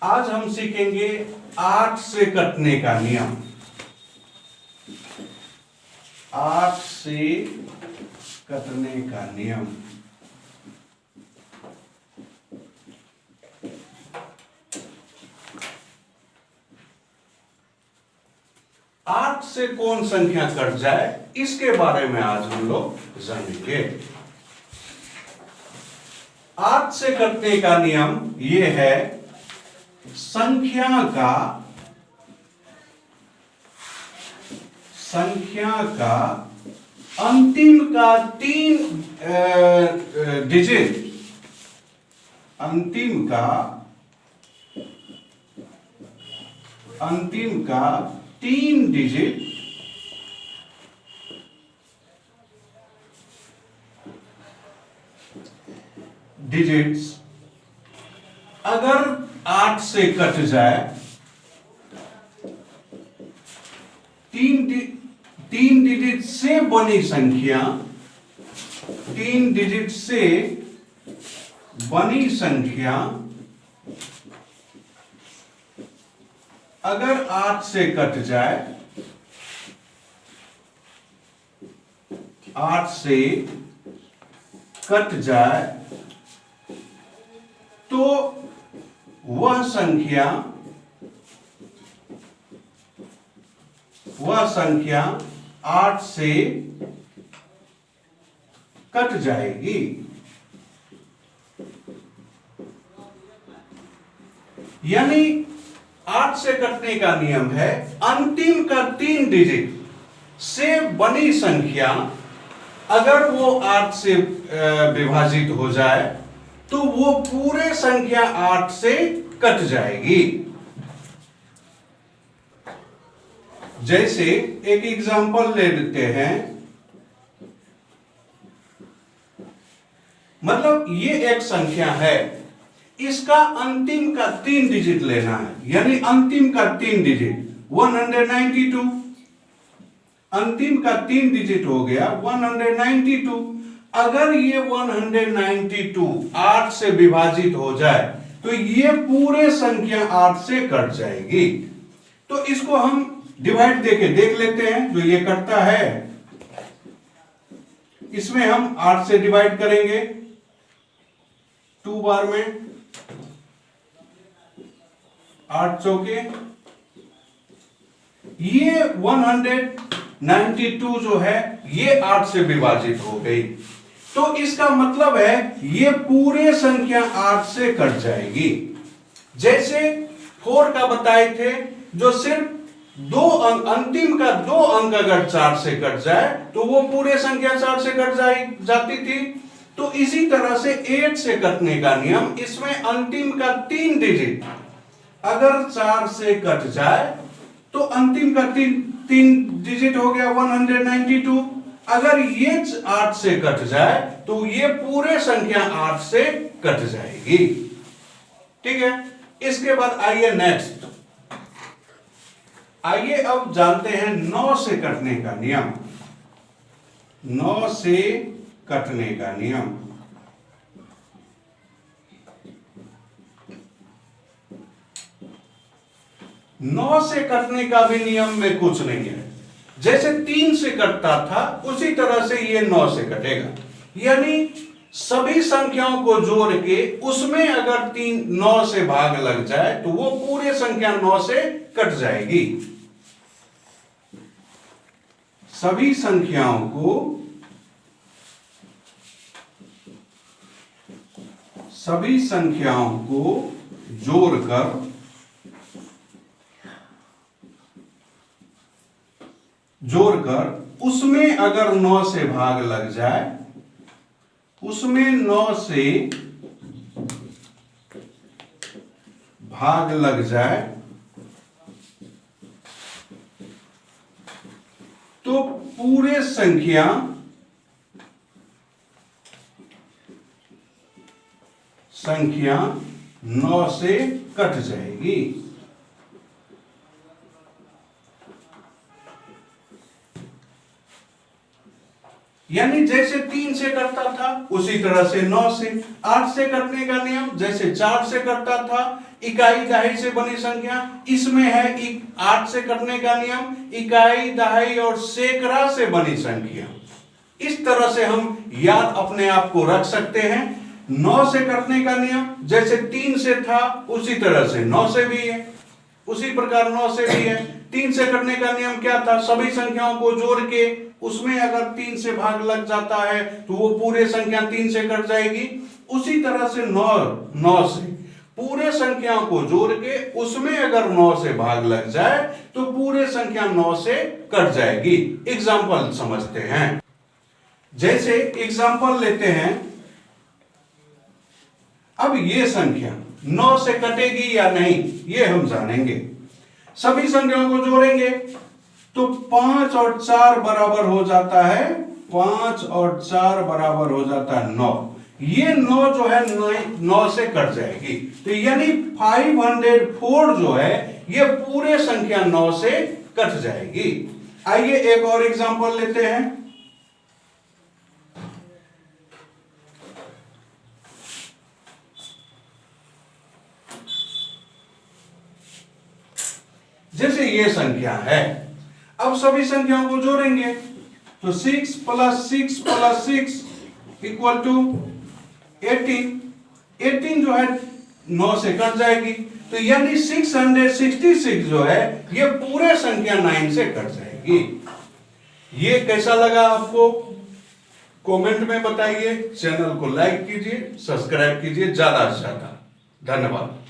आज हम सीखेंगे 8 से कटने का नियम। 8 से कटने का नियम। आठ से कौन संख्या कट जाए इसके बारे में आज हम लोग जानेंगे। 8 से कटने का नियम यह है, संख्या का अंतिम का 3 डिजिट, अंतिम का 3 डिजिट डिजिट्स अगर 8 से कट जाए, 3 डिजिट से बनी संख्या, 3 डिजिट से बनी संख्या अगर 8 से कट जाए, 8 से कट जाए तो वह संख्या 8 से कट जाएगी। यानी 8 से कटने का नियम है, अंतिम का 3 डिजिट से बनी संख्या अगर वो 8 से विभाजित हो जाए तो वो पूरे संख्या 8 से कट जाएगी। जैसे एक एग्जांपल ले लेते हैं, मतलब ये एक संख्या है, इसका अंतिम का 3 डिजिट लेना है, यानी अंतिम का 3 डिजिट 192, अंतिम का 3 डिजिट हो गया 192। अगर ये 192 8 से विभाजित हो जाए तो ये पूरे संख्या 8 से कट जाएगी। तो इसको हम डिवाइड देख लेते हैं। जो ये कटता है इसमें हम 8 से डिवाइड करेंगे 2 बार में, 8 चौके, ये 192 जो है ये 8 से विभाजित हो गई। तो इसका मतलब है ये पूरे संख्या 8 से कट जाएगी। जैसे 4 का बताए थे, जो सिर्फ 2 अंक, अंतिम का 2 अंक अगर 4 से कट जाए तो वो पूरे संख्या 4 से कट जाती थी। तो इसी तरह से 8 से कटने का नियम, इसमें अंतिम का 3 डिजिट अगर 4 से कट जाए तो अंतिम का 3 डिजिट हो गया 192। अगर ये 8 से कट जाए तो ये पूरे संख्या 8 से कट जाएगी। ठीक है, इसके बाद आइए नेक्स्ट, आइए अब जानते हैं 9 से कटने का नियम। 9 से कटने का नियम। नौ से कटने का भी नियम में कुछ नहीं है। जैसे 3 से कटता था उसी तरह से ये 9 से कटेगा। यानी सभी संख्याओं को जोड़ के उसमें अगर 9 से भाग लग जाए तो वो पूरे संख्या 9 से कट जाएगी। सभी संख्याओं को जोड़कर उसमें अगर 9 से भाग लग जाए, उसमें 9 से भाग लग जाए तो पूरे संख्या 9 से कट जाएगी। यानी जैसे 3 से करता था उसी तरह से 9 से। 8 से करने का नियम जैसे 4 से करता था, इकाई दहाई से बनी संख्या, इसमें है 8 से करने का नियम इकाई दहाई और सैकड़ा से बनी संख्या। इस तरह से हम याद अपने आप को रख सकते हैं। 9 से करने का नियम जैसे 3 से था उसी तरह से 9 से भी है, उसी प्रकार 9 से भी है। 3 से करने का नियम क्या था, सभी संख्याओं को जोड़ के उसमें अगर 3 से भाग लग जाता है तो वो पूरे संख्या 3 से कट जाएगी। उसी तरह से 9 से पूरे संख्याओं को जोड़ के उसमें अगर 9 से भाग लग जाए तो पूरे संख्या 9 से कट जाएगी। एग्जाम्पल समझते हैं। जैसे एग्जाम्पल लेते हैं, अब ये संख्या 9 से कटेगी या नहीं ये हम जानेंगे। सभी संख्याओं को जोड़ेंगे तो 5 और 4 बराबर हो जाता है 5 और 4 बराबर हो जाता है 9। ये 9 जो है 9 से कट जाएगी, तो यानी 504 जो है ये पूरे संख्या 9 से कट जाएगी। आइए एक और एग्जांपल लेते हैं। जैसे ये संख्या है, अब सभी संख्याओं को जोड़ेंगे तो 6 + 6 + 6 = 18 जो है 9 से कट जाएगी, तो यानी 666 जो है ये पूरे संख्या 9 से कट जाएगी। ये कैसा लगा आपको कमेंट में बताइए। चैनल को लाइक कीजिए, सब्सक्राइब कीजिए ज्यादा से ज्यादा। धन्यवाद।